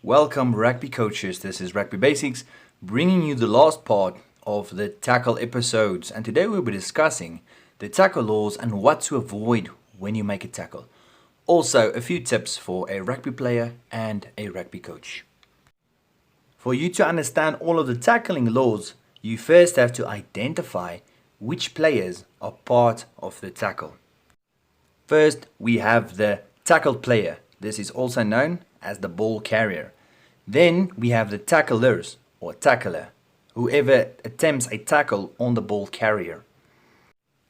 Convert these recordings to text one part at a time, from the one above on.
Welcome rugby coaches, this is Rugby Basics, bringing you the last part of the tackle episodes, and today we'll be discussing the tackle laws and what to avoid when you make a tackle. Also a few tips for a rugby player and a rugby coach. For you to understand all of the tackling laws, you first have to identify which players are part of the tackle. First, we have the tackled player. This is also known as the ball carrier. Then we have the tacklers or tackler, whoever attempts a tackle on the ball carrier.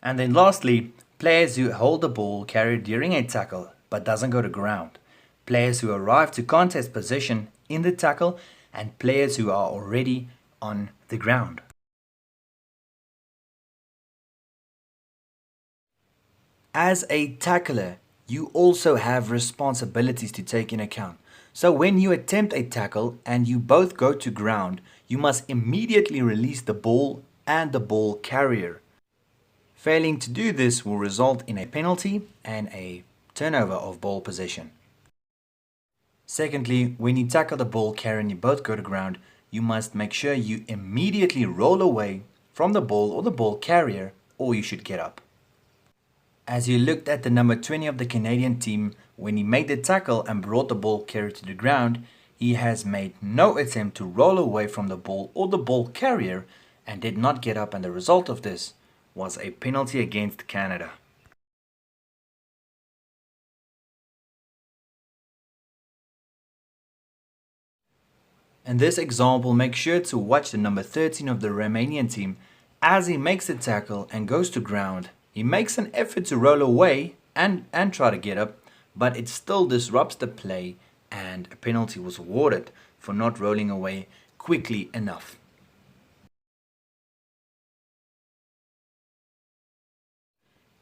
And then lastly, players who hold the ball carrier during a tackle but doesn't go to ground. Players who arrive to contest position in the tackle and players who are already on the ground. As a tackler, you also have responsibilities to take in account. So when you attempt a tackle and you both go to ground, you must immediately release the ball and the ball carrier. Failing to do this will result in a penalty and a turnover of ball possession. Secondly, when you tackle the ball carrier and you both go to ground, you must make sure you immediately roll away from the ball or the ball carrier, or you should get up. As you looked at the number 20 of the Canadian team, when he made the tackle and brought the ball carrier to the ground, he has made no attempt to roll away from the ball or the ball carrier and did not get up, and the result of this was a penalty against Canada. In this example, make sure to watch the number 13 of the Romanian team as he makes the tackle and goes to ground. He makes an effort to roll away and try to get up, but it still disrupts the play and a penalty was awarded for not rolling away quickly enough.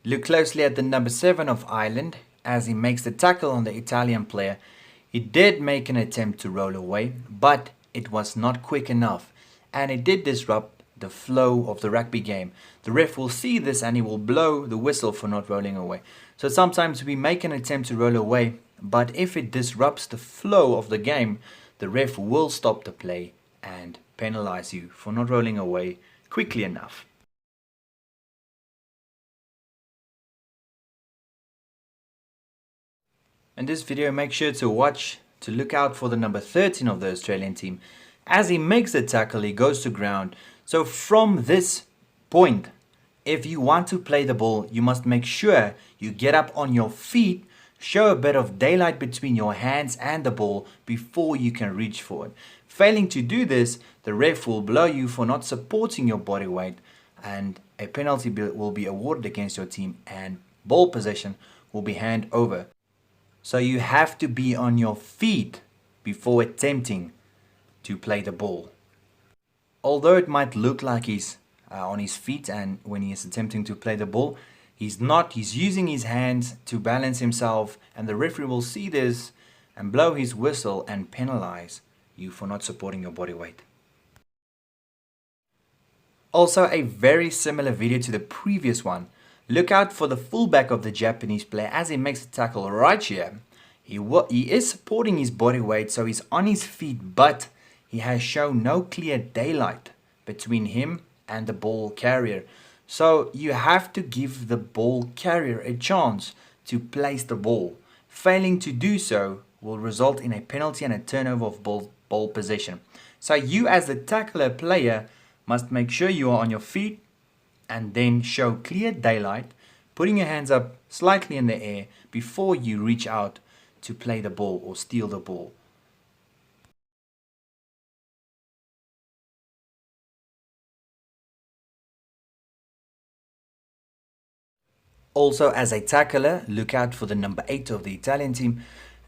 Look closely at the number 7 of Ireland as he makes the tackle on the Italian player. He did make an attempt to roll away, but it was not quick enough and it did disrupt the flow of the rugby game. The ref will see this and he will blow the whistle for not rolling away. So sometimes we make an attempt to roll away, but if it disrupts the flow of the game, the ref will stop the play and penalize you for not rolling away quickly enough. In this video, make sure to watch to look out for the number 13 of the Australian team. As he makes the tackle, he goes to ground. So from this point, if you want to play the ball, you must make sure you get up on your feet, show a bit of daylight between your hands and the ball before you can reach for it. Failing to do this, the ref will blow you for not supporting your body weight and a penalty will be awarded against your team and ball possession will be handed over. So you have to be on your feet before attempting to play the ball. Although it might look like he's on his feet and when he is attempting to play the ball, he's not. He's using his hands to balance himself, and the referee will see this and blow his whistle and penalize you for not supporting your body weight. Also, a very similar video to the previous one. Look out for the fullback of the Japanese player as he makes a tackle right here. He is supporting his body weight, so he's on his feet, but he has shown no clear daylight between him and the ball carrier. So you have to give the ball carrier a chance to place the ball. Failing to do so will result in a penalty and a turnover of ball possession. So you as the tackler player must make sure you are on your feet and then show clear daylight, putting your hands up slightly in the air before you reach out to play the ball or steal the ball. Also, as a tackler, look out for the number 8 of the Italian team.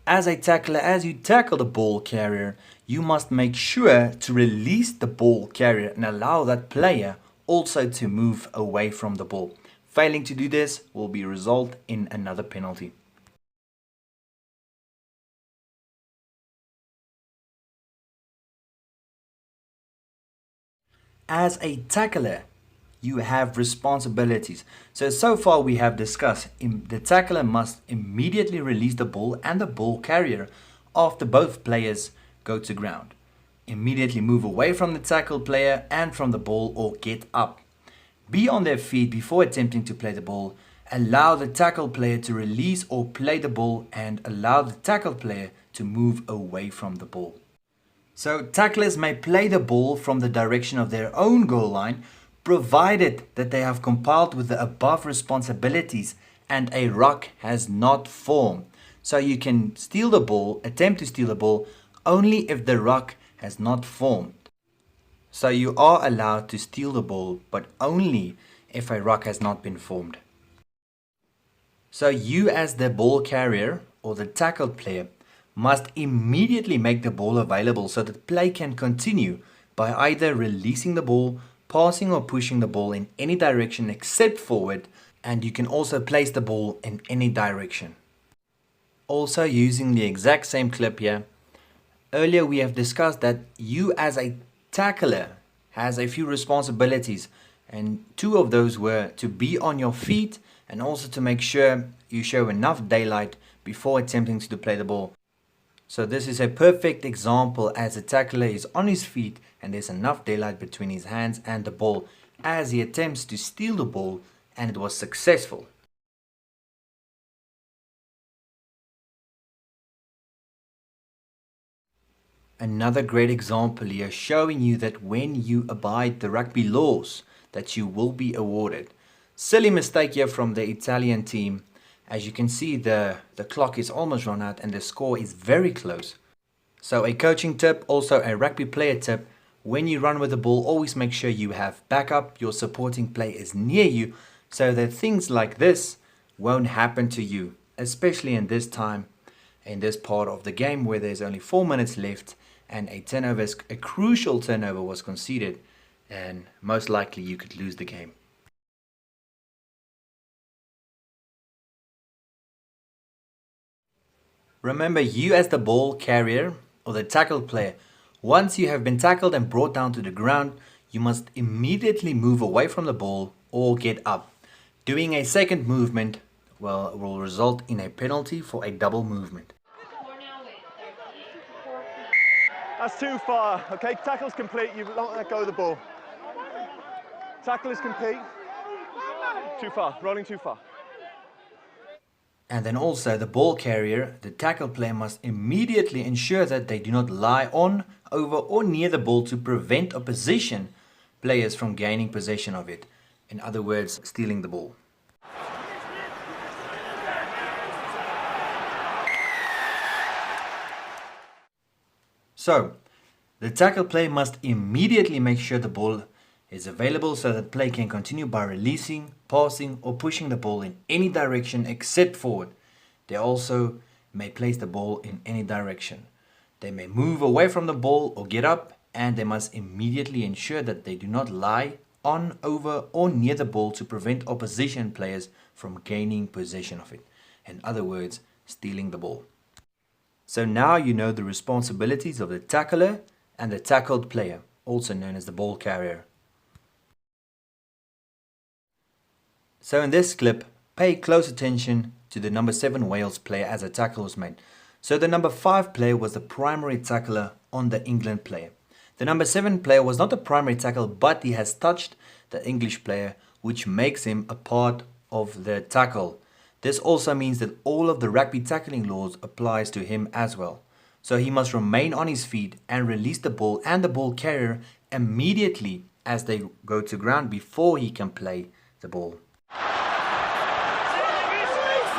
As a tackler, as you tackle the ball carrier, you must make sure to release the ball carrier and allow that player also to move away from the ball. Failing to do this will result in another penalty. As a tackler, you have responsibilities. So far we have discussed the tackler must immediately release the ball and the ball carrier after both players go to ground. Immediately move away from the tackle player and from the ball or get up. Be on their feet before attempting to play the ball. Allow the tackle player to release or play the ball and allow the tackle player to move away from the ball. So tacklers may play the ball from the direction of their own goal line, provided that they have complied with the above responsibilities and a ruck has not formed. So you can steal the ball, attempt to steal the ball, only if the ruck has not formed. So you are allowed to steal the ball, but only if a ruck has not been formed. So you as the ball carrier or the tackled player must immediately make the ball available so that play can continue by either releasing the ball, passing or pushing the ball in any direction except forward, and you can also place the ball in any direction. Also using the exact same clip here, earlier we have discussed that you as a tackler has a few responsibilities, and two of those were to be on your feet and also to make sure you show enough daylight before attempting to play the ball. So this is a perfect example as the tackler is on his feet and there's enough daylight between his hands and the ball as he attempts to steal the ball, and it was successful. Another great example here showing you that when you abide the rugby laws that you will be awarded. Silly mistake here from the Italian team. As you can see, the clock is almost run out and the score is very close. So a coaching tip, also a rugby player tip, when you run with the ball, always make sure you have backup, your supporting players near you, so that things like this won't happen to you, especially in this time, in this part of the game where there's only 4 minutes left and a crucial turnover was conceded, and most likely you could lose the game. Remember, you as the ball carrier or the tackle player, once you have been tackled and brought down to the ground, you must immediately move away from the ball or get up. Doing a second movement will result in a penalty for a double movement. That's too far. Okay, tackle's complete. You don't let go of the ball. Tackle is complete. Too far. Rolling too far. And then also the ball carrier, the tackle player, must immediately ensure that they do not lie on, over or near the ball to prevent opposition players from gaining possession of it. In other words, stealing the ball. So, the tackle player must immediately make sure the ball is available so that play can continue by releasing, passing or pushing the ball in any direction except forward. They also may place the ball in any direction. They may move away from the ball or get up, and they must immediately ensure that they do not lie on, over or near the ball to prevent opposition players from gaining possession of it. In other words, stealing the ball. So now you know the responsibilities of the tackler and the tackled player, also known as the ball carrier. So in this clip, pay close attention to the number 7 Wales player as a tackle was made. So the number 5 player was the primary tackler on the England player. The number 7 player was not the primary tackle, but he has touched the English player, which makes him a part of the tackle. This also means that all of the rugby tackling laws applies to him as well. So he must remain on his feet and release the ball and the ball carrier immediately as they go to ground before he can play the ball.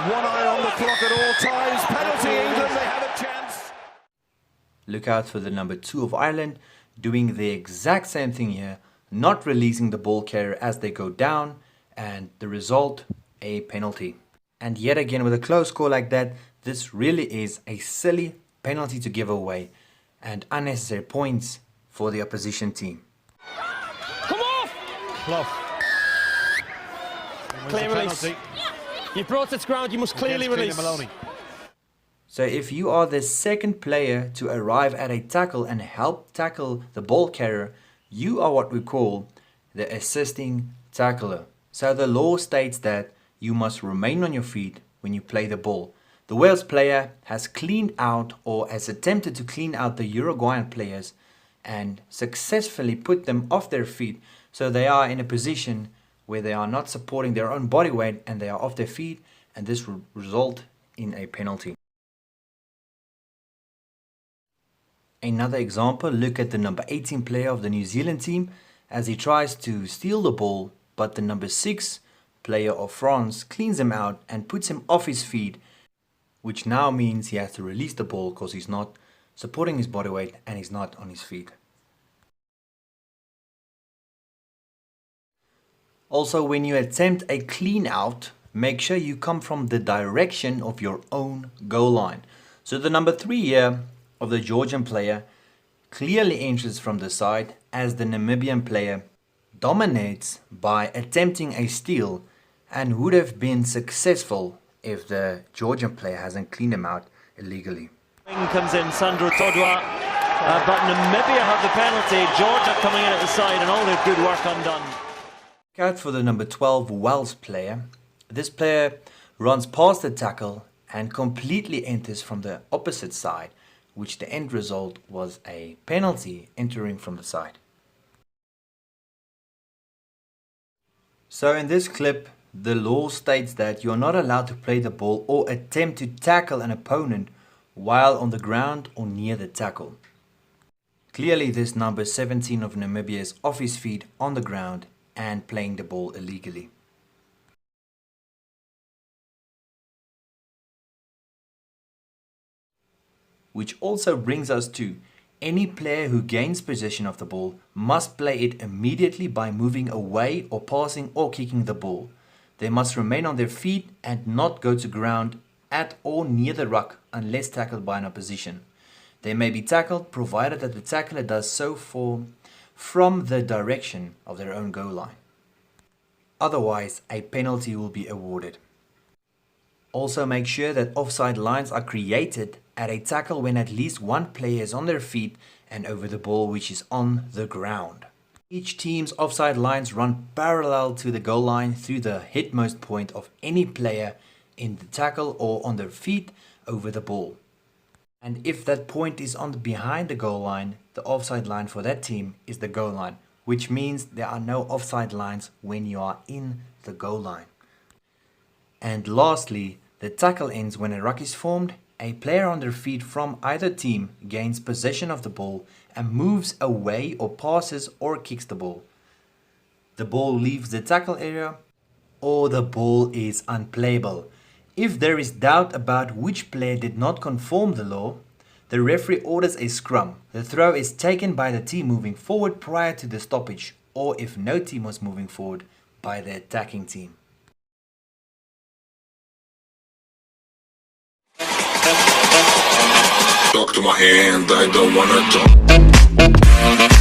One eye on the clock at all times. Penalty England, they have a chance. Look out for the number 2 of Ireland doing the exact same thing here, not releasing the ball carrier as they go down, and the result, a penalty. And yet again, with a close score like that, this really is a silly penalty to give away and unnecessary points for the opposition team. Come off! Clough. Clear release. You brought it to ground, you must clearly release. So if you are the second player to arrive at a tackle and help tackle the ball carrier, you are what we call the assisting tackler. So the law states that you must remain on your feet when you play the ball. The Wales player has cleaned out or has attempted to clean out the Uruguayan players and successfully put them off their feet, so they are in a position where they are not supporting their own body weight and they are off their feet, and this will result in a penalty. Another example, look at the number 18 player of the New Zealand team as he tries to steal the ball, but the number 6 player of France cleans him out and puts him off his feet, which now means he has to release the ball because he's not supporting his body weight and he's not on his feet. Also, when you attempt a clean out, make sure you come from the direction of your own goal line. So the number 3 here of the Georgian player clearly enters from the side as the Namibian player dominates by attempting a steal and would have been successful if the Georgian player hasn't cleaned him out illegally. Comes in Sandro Todwa, but Namibia have the penalty. Georgia coming in at the side and all the good work undone. Look out for the number 12 Welsh player. This player runs past the tackle and completely enters from the opposite side, which the end result was a penalty entering from the side. So in this clip, the law states that you are not allowed to play the ball or attempt to tackle an opponent while on the ground or near the tackle. Clearly this number 17 of Namibia is off his feet on the ground and playing the ball illegally. Which also brings us to any player who gains possession of the ball must play it immediately by moving away or passing or kicking the ball. They must remain on their feet and not go to ground at or near the ruck unless tackled by an opposition. They may be tackled provided that the tackler does so from the direction of their own goal line. Otherwise, a penalty will be awarded. Also make sure that offside lines are created at a tackle when at least one player is on their feet and over the ball which is on the ground. Each team's offside lines run parallel to the goal line through the hitmost point of any player in the tackle or on their feet over the ball. And if that point is on behind the goal line, the offside line for that team is the goal line, which means there are no offside lines when you are in the goal line. And lastly, the tackle ends when a ruck is formed. A player on their feet from either team gains possession of the ball and moves away or passes or kicks the ball. The ball leaves the tackle area or the ball is unplayable. If there is doubt about which player did not conform the law, the referee orders a scrum. The throw is taken by the team moving forward prior to the stoppage, or if no team was moving forward, by the attacking team. Talk to my hand, I don't wanna talk.